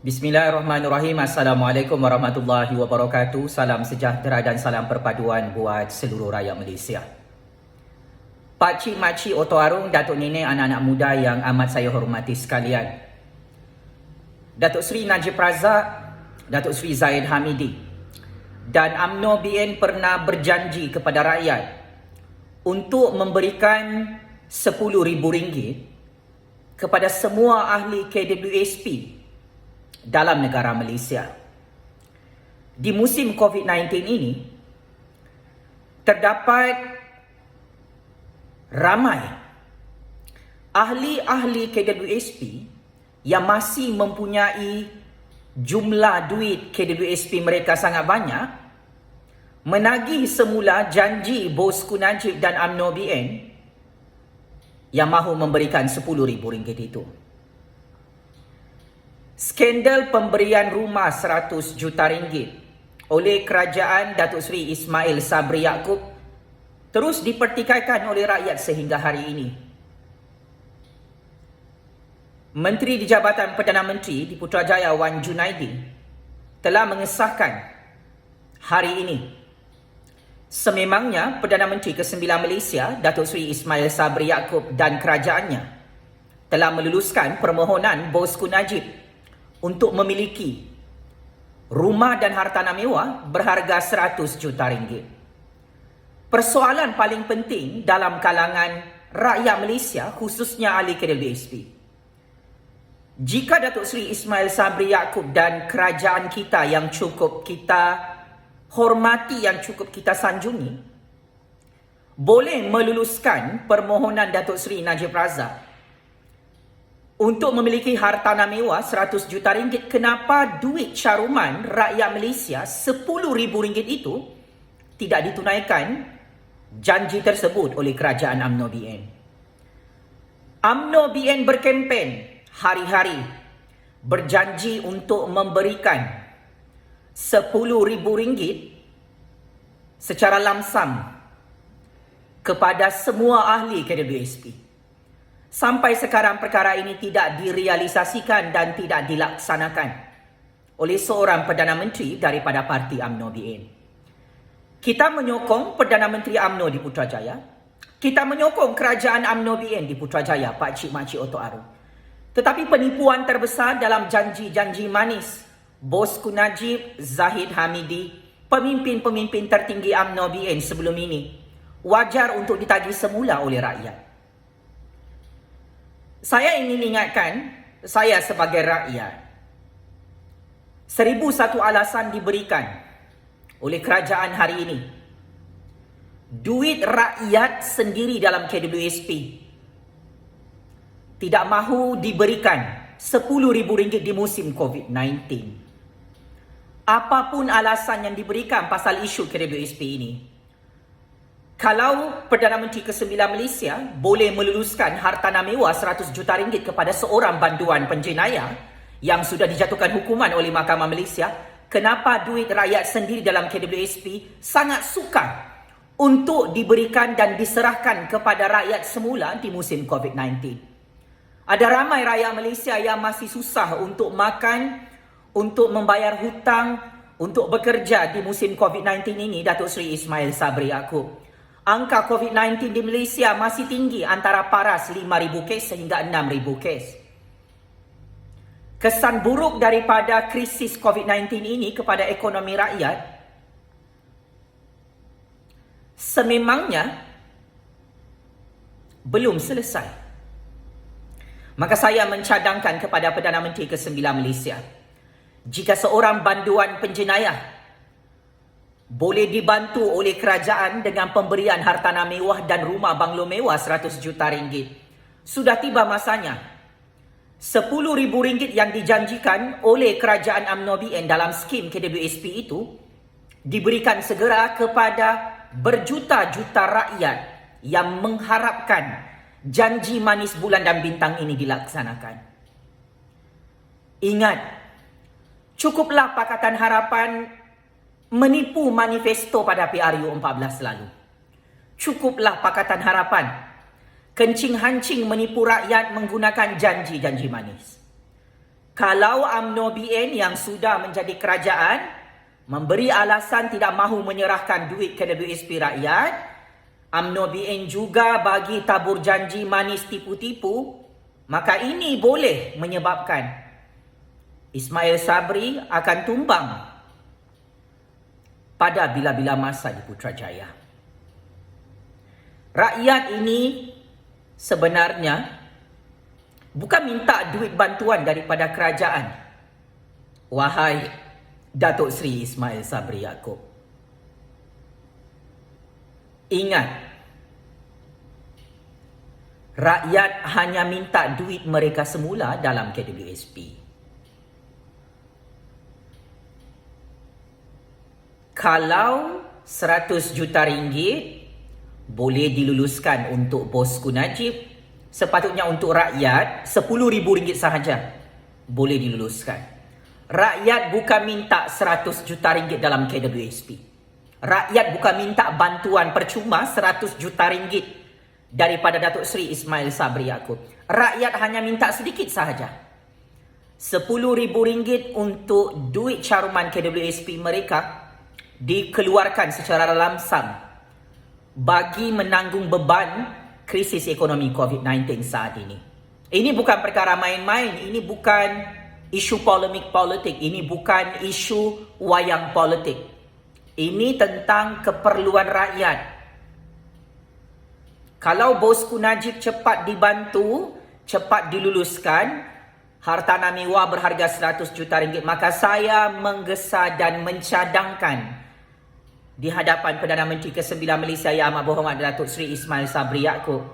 Bismillahirrahmanirrahim. Assalamualaikum warahmatullahi wabarakatuh. Salam sejahtera dan salam perpaduan buat seluruh rakyat Malaysia. Pakcik, makcik, oto arung, datuk nenek, anak-anak muda yang amat saya hormati sekalian. Datuk Seri Najib Razak, Datuk Seri Zahid Hamidi dan UMNO BN pernah berjanji kepada rakyat untuk memberikan RM10,000 kepada semua ahli KWSP dalam negara Malaysia. Di musim COVID-19 ini, terdapat ramai ahli-ahli KWSP yang masih mempunyai jumlah duit KWSP mereka sangat banyak, menagih semula janji Bosku Najib dan UMNO BN yang mahu memberikan RM10,000 itu. Skandal pemberian rumah RM100 juta oleh kerajaan Datuk Seri Ismail Sabri Yaakob terus dipertikaikan oleh rakyat sehingga hari ini. Menteri di Jabatan Perdana Menteri di Putrajaya Wan Junaidi telah mengesahkan hari ini sememangnya Perdana Menteri ke-9 Malaysia Datuk Seri Ismail Sabri Yaakob dan kerajaannya telah meluluskan permohonan Bosku Najib untuk memiliki rumah dan hartanah mewah berharga RM100 juta. Persoalan paling penting dalam kalangan rakyat Malaysia, khususnya ahli KWSP. Jika Datuk Seri Ismail Sabri Yaakob dan kerajaan kita yang cukup kita hormati, yang cukup kita sanjungi, boleh meluluskan permohonan Datuk Seri Najib Razak untuk memiliki hartanah mewah RM100 juta, kenapa duit caruman rakyat Malaysia RM10,000 itu tidak ditunaikan janji tersebut oleh kerajaan UMNO BN? UMNO BN berkempen hari-hari berjanji untuk memberikan RM10,000 secara lamsam kepada semua ahli KWSP. Sampai sekarang perkara ini tidak direalisasikan dan tidak dilaksanakan oleh seorang Perdana Menteri daripada parti UMNO BN. Kita menyokong Perdana Menteri UMNO di Putrajaya. Kita menyokong kerajaan UMNO BN di Putrajaya, pakcik makcik oto arung. Tetapi penipuan terbesar dalam janji-janji manis Bosku Najib, Zahid Hamidi, pemimpin-pemimpin tertinggi UMNO BN sebelum ini, wajar untuk ditagih semula oleh rakyat. Saya ingin ingatkan, saya sebagai rakyat, 1001 alasan diberikan oleh kerajaan hari ini. Duit rakyat sendiri dalam KWSP tidak mahu diberikan RM10,000 di musim COVID-19. Apapun alasan yang diberikan pasal isu KWSP ini, kalau Perdana Menteri ke-9 Malaysia boleh meluluskan hartanah mewah RM100 juta kepada seorang banduan penjenayah yang sudah dijatuhkan hukuman oleh Mahkamah Malaysia, kenapa duit rakyat sendiri dalam KWSP sangat sukar untuk diberikan dan diserahkan kepada rakyat semula di musim COVID-19? Ada ramai rakyat Malaysia yang masih susah untuk makan, untuk membayar hutang, untuk bekerja di musim COVID-19 ini, Datuk Seri Ismail Sabri Yaakob. Angka COVID-19 di Malaysia masih tinggi, antara paras 5,000 kes sehingga 6,000 kes. Kesan buruk daripada krisis COVID-19 ini kepada ekonomi rakyat sememangnya belum selesai. Maka saya mencadangkan kepada Perdana Menteri ke-9 Malaysia, jika seorang banduan penjenayah boleh dibantu oleh kerajaan dengan pemberian hartanah mewah dan rumah banglo mewah RM100 juta, sudah tiba masanya RM10,000 yang dijanjikan oleh kerajaan UMNO BN dalam skim KWSP itu diberikan segera kepada berjuta-juta rakyat yang mengharapkan janji manis bulan dan bintang ini dilaksanakan. Ingat, cukuplah Pakatan Harapan menipu manifesto pada PRU 14 lalu. Cukuplah Pakatan Harapan kencing-hancing menipu rakyat menggunakan janji-janji manis. Kalau UMNO BN yang sudah menjadi kerajaan memberi alasan tidak mahu menyerahkan duit ke WSP rakyat, UMNO BN juga bagi tabur janji manis tipu-tipu, maka ini boleh menyebabkan Ismail Sabri akan tumbang pada bila-bila masa di Putrajaya. Rakyat ini sebenarnya bukan minta duit bantuan daripada kerajaan. Wahai Datuk Seri Ismail Sabri Yaakob, ingat, rakyat hanya minta duit mereka semula dalam KWSP. Kalau 100 juta ringgit boleh diluluskan untuk Bosku Najib, sepatutnya untuk rakyat 10,000 ringgit sahaja boleh diluluskan. Rakyat bukan minta 100 juta ringgit dalam KWSP. Rakyat bukan minta bantuan percuma 100 juta ringgit daripada Datuk Seri Ismail Sabri Yaakob. Rakyat hanya minta sedikit sahaja. 10,000 ringgit untuk duit caruman KWSP mereka dikeluarkan secara lamsam bagi menanggung beban krisis ekonomi COVID-19 saat ini. Ini bukan perkara main-main, ini bukan isu polemik politik, ini bukan isu wayang politik. Ini tentang keperluan rakyat. Kalau Bosku Najib cepat dibantu, cepat diluluskan, hartanah mewah berharga 100 juta ringgit, maka saya menggesa dan mencadangkan di hadapan Perdana Menteri ke-9 Malaysia Yang Amat Berhormat Datuk Seri Ismail Sabri Yaakob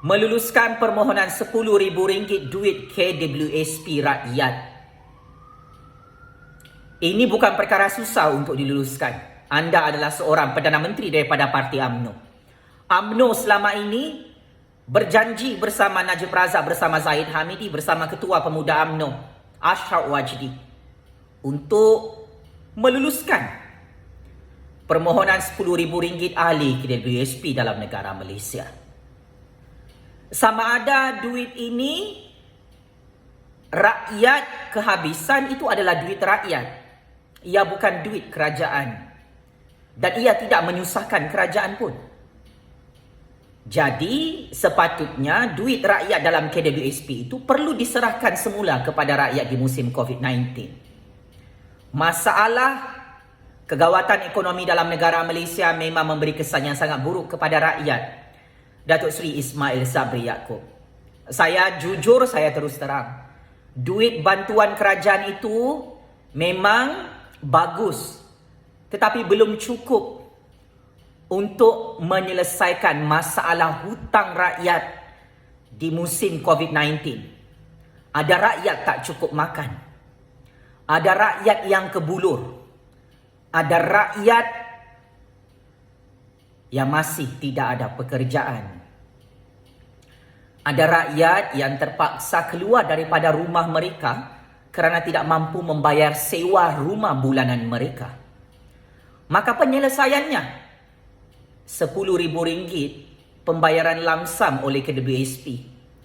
meluluskan permohonan 10,000 ringgit duit KWSP rakyat. Ini bukan perkara susah untuk diluluskan. Anda adalah seorang Perdana Menteri daripada Parti UMNO. UMNO selama ini berjanji bersama Najib Razak, bersama Zahid Hamidi, bersama Ketua Pemuda UMNO Ashraf Wajdi untuk meluluskan permohonan 10,000 ringgit ahli KWSP dalam negara Malaysia. Sama ada duit ini rakyat kehabisan, itu adalah duit rakyat. Ia bukan duit kerajaan. Dan ia tidak menyusahkan kerajaan pun. Jadi sepatutnya duit rakyat dalam KWSP itu perlu diserahkan semula kepada rakyat di musim COVID-19. Masalah kegawatan ekonomi dalam negara Malaysia memang memberi kesan yang sangat buruk kepada rakyat Datuk Seri Ismail Sabri Yaakob. Saya jujur, saya terus terang, duit bantuan kerajaan itu memang bagus, tetapi belum cukup untuk menyelesaikan masalah hutang rakyat di musim COVID-19. Ada rakyat tak cukup makan. Ada rakyat yang kebulur. Ada rakyat yang masih tidak ada pekerjaan. Ada rakyat yang terpaksa keluar daripada rumah mereka kerana tidak mampu membayar sewa rumah bulanan mereka. Maka penyelesaiannya 10,000 ringgit pembayaran lamsam oleh KWSP.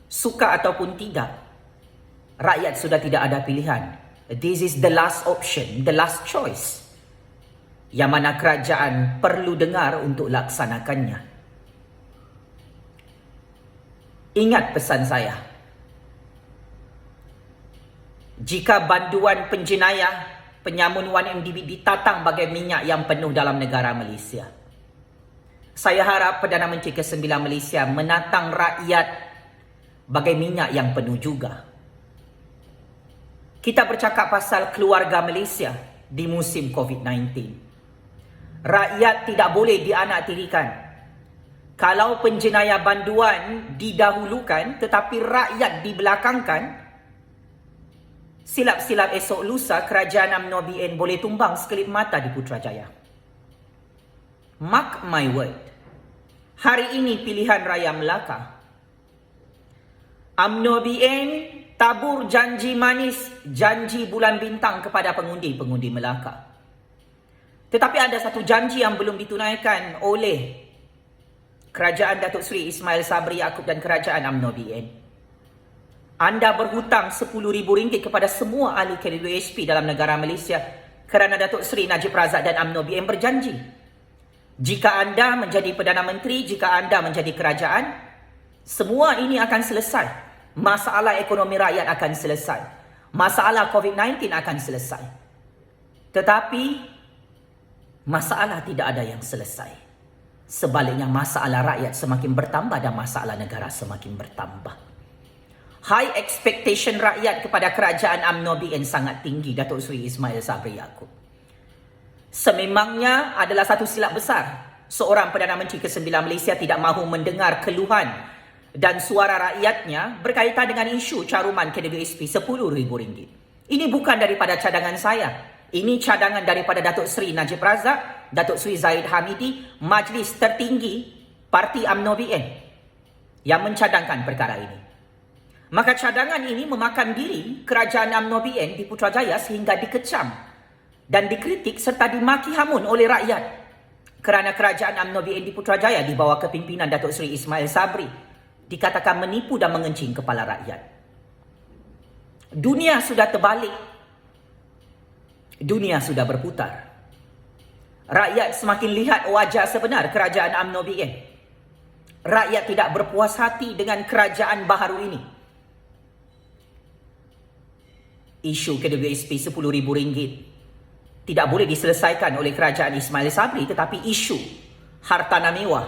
Suka ataupun tidak, rakyat sudah tidak ada pilihan. This is the last option, the last choice, yang mana kerajaan perlu dengar untuk laksanakannya. Ingat pesan saya. Jika banduan penjenayah, penyamun wan-NDB ditatang bagai minyak yang penuh dalam negara Malaysia, saya harap Perdana Menteri ke-9 Malaysia menatang rakyat bagai minyak yang penuh juga. Kita bercakap pasal keluarga Malaysia di musim COVID-19. Rakyat tidak boleh dianaktirikan. Kalau penjenayah banduan didahulukan tetapi rakyat dibelakangkan, silap-silap esok lusa kerajaan UMNO BN boleh tumbang sekelip mata di Putrajaya. Mark my word. Hari ini pilihan raya Melaka. UMNO BN tabur janji manis, janji bulan bintang kepada pengundi-pengundi Melaka. Tetapi ada satu janji yang belum ditunaikan oleh kerajaan Datuk Seri Ismail Sabri Yaakob dan kerajaan UMNO BN. Anda berhutang RM10,000 kepada semua ahli KWSP dalam negara Malaysia kerana Datuk Seri Najib Razak dan UMNO BN berjanji. Jika anda menjadi Perdana Menteri, jika anda menjadi kerajaan, semua ini akan selesai. Masalah ekonomi rakyat akan selesai. Masalah COVID-19 akan selesai. Tetapi, masalah tidak ada yang selesai. Sebaliknya, masalah rakyat semakin bertambah dan masalah negara semakin bertambah. High expectation rakyat kepada kerajaan UMNO BN sangat tinggi, Datuk Seri Ismail Sabri Yaakob. Sememangnya adalah satu silap besar seorang Perdana Menteri ke-9 Malaysia tidak mahu mendengar keluhan dan suara rakyatnya berkaitan dengan isu caruman KWSP RM10,000. Ini bukan daripada cadangan saya. Ini cadangan daripada Datuk Seri Najib Razak, Datuk Seri Zahid Hamidi, Majlis Tertinggi Parti UMNO BN yang mencadangkan perkara ini. Maka cadangan ini memakan diri kerajaan UMNO BN di Putrajaya sehingga dikecam dan dikritik serta dimaki hamun oleh rakyat kerana kerajaan UMNO BN di Putrajaya di bawah kepimpinan Datuk Seri Ismail Sabri dikatakan menipu dan mengencing kepala rakyat. Dunia sudah terbalik. Dunia sudah berputar. Rakyat semakin lihat wajah sebenar kerajaan UMNO BN. Rakyat tidak berpuas hati dengan kerajaan baharu ini. Isu KWSP RM10,000 tidak boleh diselesaikan oleh kerajaan Ismail Sabri, tetapi isu hartanah mewah,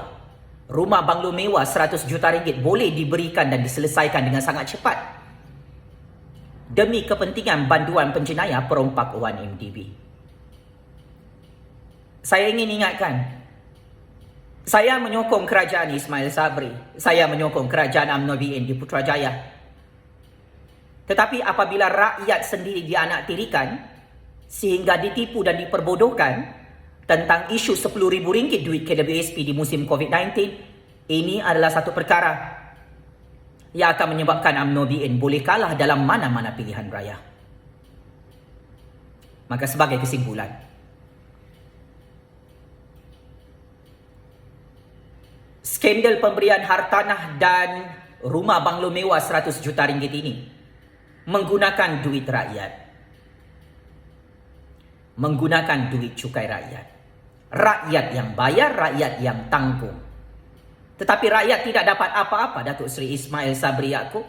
rumah banglo mewah RM100 juta boleh diberikan dan diselesaikan dengan sangat cepat demi kepentingan banduan penjenayah perompak 1MDB. Saya ingin ingatkan, saya menyokong kerajaan Ismail Sabri, saya menyokong kerajaan UMNO BN di Putrajaya. Tetapi apabila rakyat sendiri dianaktirikan sehingga ditipu dan diperbodohkan tentang isu RM10,000 duit KWSP di musim COVID-19, ini adalah satu perkara yang akan menyebabkan UMNO BN boleh kalah dalam mana-mana pilihan raya. Maka sebagai kesimpulan, skandal pemberian hartanah dan rumah banglo mewah RM100 juta ini menggunakan duit rakyat, menggunakan duit cukai rakyat. Rakyat yang bayar, rakyat yang tanggung. Tetapi rakyat tidak dapat apa-apa, Datuk Seri Ismail Sabri Yaakob.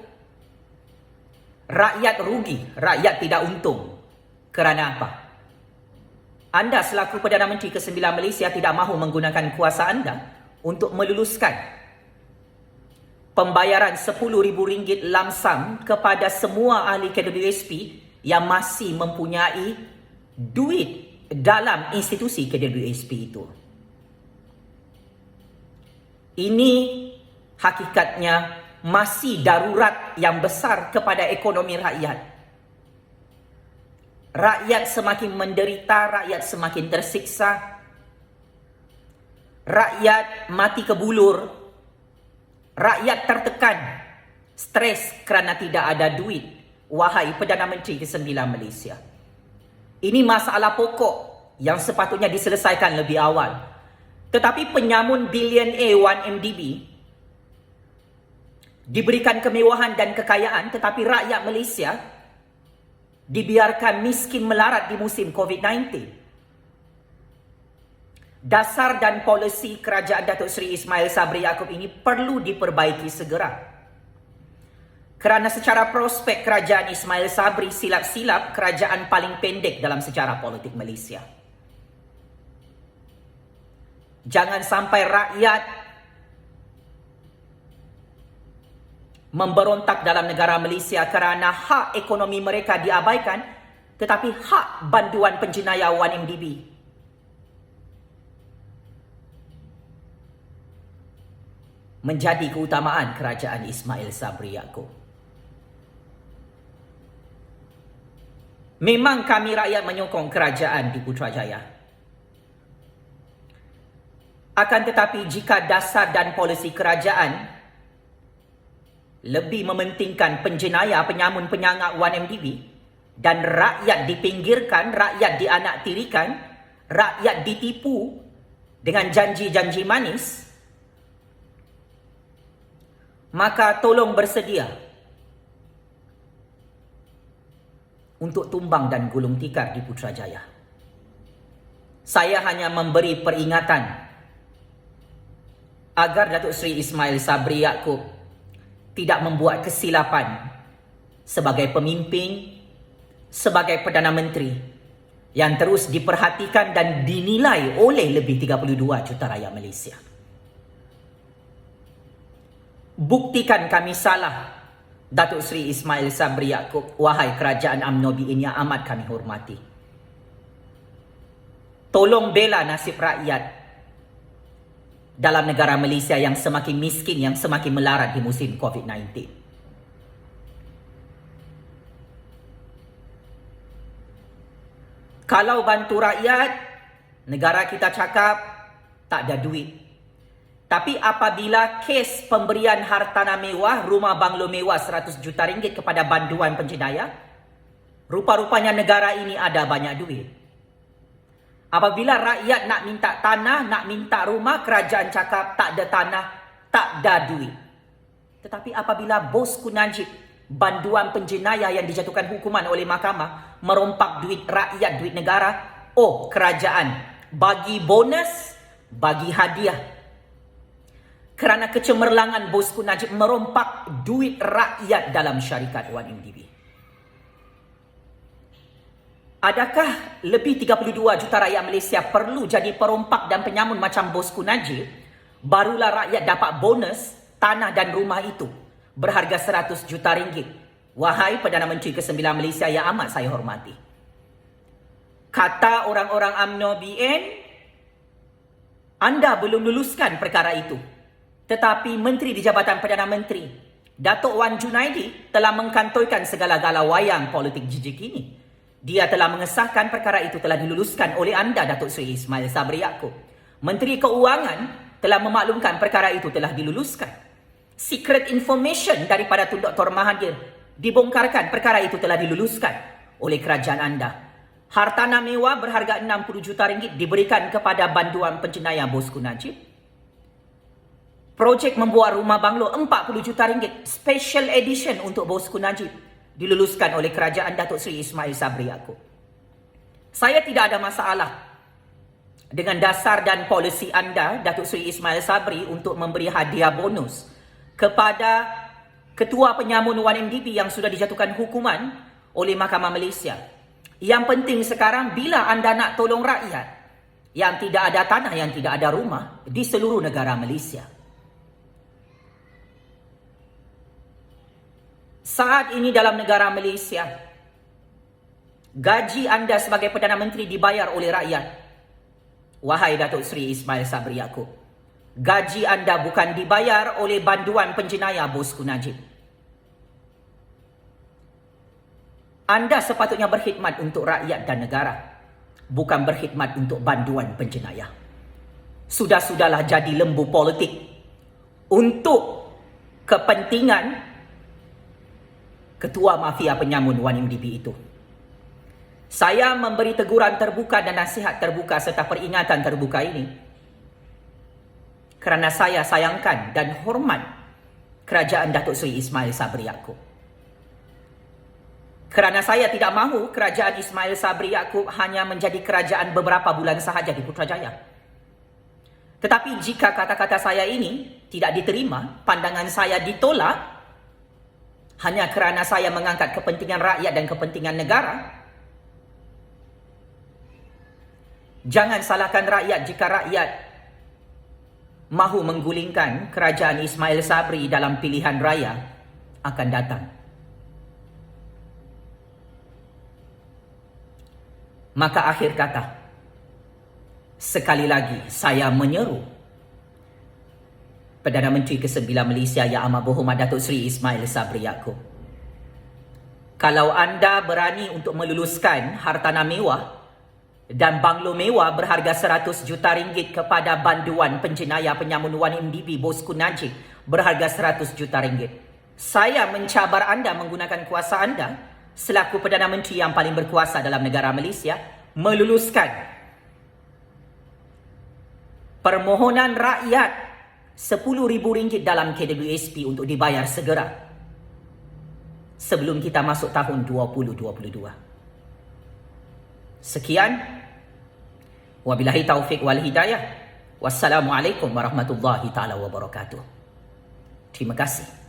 Rakyat rugi, rakyat tidak untung. Kerana apa? Anda selaku Perdana Menteri ke-9 Malaysia tidak mahu menggunakan kuasa anda untuk meluluskan pembayaran RM10,000 lamsam kepada semua ahli KWSP yang masih mempunyai duit dalam institusi KWSP itu. Ini hakikatnya masih darurat yang besar kepada ekonomi rakyat. Rakyat semakin menderita, rakyat semakin tersiksa. Rakyat mati kebulur. Rakyat tertekan, stres kerana tidak ada duit. Wahai Perdana Menteri ke-9 Malaysia. Ini masalah pokok yang sepatutnya diselesaikan lebih awal. Tetapi penyamun billionaire 1MDB diberikan kemewahan dan kekayaan, tetapi rakyat Malaysia dibiarkan miskin melarat di musim COVID-19. Dasar dan polisi kerajaan Datuk Seri Ismail Sabri Yaakob ini perlu diperbaiki segera. Kerana secara prospek kerajaan Ismail Sabri silap-silap kerajaan paling pendek dalam sejarah politik Malaysia. Jangan sampai rakyat memberontak dalam negara Malaysia kerana hak ekonomi mereka diabaikan, tetapi hak banduan penjenayah 1MDB menjadi keutamaan kerajaan Ismail Sabri Yaakob. Memang kami rakyat menyokong kerajaan di Putrajaya. Akan tetapi jika dasar dan polisi kerajaan lebih mementingkan penjenayah, penyamun, penyangak 1MDB dan rakyat dipinggirkan, rakyat dianaktirikan, rakyat ditipu dengan janji-janji manis, maka tolong bersedia untuk tumbang dan gulung tikar di Putrajaya. Saya hanya memberi peringatan agar Datuk Seri Ismail Sabri Yaakob tidak membuat kesilapan sebagai pemimpin, sebagai Perdana Menteri yang terus diperhatikan dan dinilai oleh lebih 32 juta rakyat Malaysia. Buktikan kami salah, Datuk Seri Ismail Sabri Yaakob, wahai kerajaan UMNO BN yang amat kami hormati. Tolong bela nasib rakyat dalam negara Malaysia yang semakin miskin, yang semakin melarat di musim COVID-19. Kalau bantu rakyat, negara kita cakap tak ada duit. Tapi apabila kes pemberian hartanah mewah, rumah banglo mewah 100 juta ringgit kepada banduan penjenayah, rupa-rupanya negara ini ada banyak duit. Apabila rakyat nak minta tanah, nak minta rumah, kerajaan cakap tak ada tanah, tak ada duit. Tetapi apabila Bosku Najib, banduan penjenayah yang dijatuhkan hukuman oleh mahkamah, merompak duit rakyat, duit negara, oh kerajaan bagi bonus, bagi hadiah. Kerana kecemerlangan Bosku Najib merompak duit rakyat dalam syarikat 1MDB. Adakah lebih 32 juta rakyat Malaysia perlu jadi perompak dan penyamun macam Bosku Najib, barulah rakyat dapat bonus tanah dan rumah itu berharga 100 juta ringgit? Wahai Perdana Menteri ke-9 Malaysia yang amat saya hormati. Kata orang-orang UMNO BN, anda belum luluskan perkara itu. Tetapi Menteri di Jabatan Perdana Menteri, Datuk Wan Junaidi, telah mengkantorkan segala-gala wayang politik jijik ini. Dia telah mengesahkan perkara itu telah diluluskan oleh anda, Datuk Seri Ismail Sabri Yaakob. Menteri Keuangan telah memaklumkan perkara itu telah diluluskan. Secret information daripada Tun Dr. Mahathir dibongkarkan, perkara itu telah diluluskan oleh kerajaan anda. Hartanah mewah berharga 60 juta ringgit diberikan kepada banduan penjenayah Bosku Najib. Projek membuat rumah banglo 40 juta ringgit, special edition untuk Bosku Najib, diluluskan oleh kerajaan Datuk Seri Ismail Sabri Yaakob. Saya tidak ada masalah dengan dasar dan polisi anda, Datuk Seri Ismail Sabri, untuk memberi hadiah bonus kepada Ketua Penyamun 1MDB yang sudah dijatuhkan hukuman oleh Mahkamah Malaysia. Yang penting sekarang, bila anda nak tolong rakyat yang tidak ada tanah, yang tidak ada rumah di seluruh negara Malaysia. Saat ini dalam negara Malaysia, gaji anda sebagai Perdana Menteri dibayar oleh rakyat. Wahai Datuk Seri Ismail Sabri Yaakob, gaji anda bukan dibayar oleh banduan penjenayah Bosku Najib. Anda sepatutnya berkhidmat untuk rakyat dan negara, bukan berkhidmat untuk banduan penjenayah. Sudah-sudahlah jadi lembu politik untuk kepentingan Ketua Mafia Penyamun 1MDB itu. Saya memberi teguran terbuka dan nasihat terbuka serta peringatan terbuka ini kerana saya sayangkan dan hormat kerajaan Datuk Seri Ismail Sabri Yaakob. Kerana saya tidak mahu kerajaan Ismail Sabri Yaakob hanya menjadi kerajaan beberapa bulan sahaja di Putrajaya. Tetapi jika kata-kata saya ini tidak diterima, pandangan saya ditolak, hanya kerana saya mengangkat kepentingan rakyat dan kepentingan negara, jangan salahkan rakyat jika rakyat mahu menggulingkan kerajaan Ismail Sabri dalam pilihan raya akan datang. Maka akhir kata, sekali lagi saya menyeru Perdana Menteri ke-9 Malaysia yang amat berhormat Datuk Seri Ismail Sabri Yaakob. Kalau anda berani untuk meluluskan hartanah mewah dan banglo mewah berharga 100 juta ringgit kepada banduan penjenayah penyamun 1MDB Bosku Najib berharga 100 juta ringgit, saya mencabar anda menggunakan kuasa anda selaku Perdana Menteri yang paling berkuasa dalam negara Malaysia meluluskan permohonan rakyat RM10,000 dalam KWSP untuk dibayar segera sebelum kita masuk tahun 2022. Sekian. Wabillahi taufik wal hidayah. Wassalamualaikum warahmatullahi taala wabarakatuh. Terima kasih.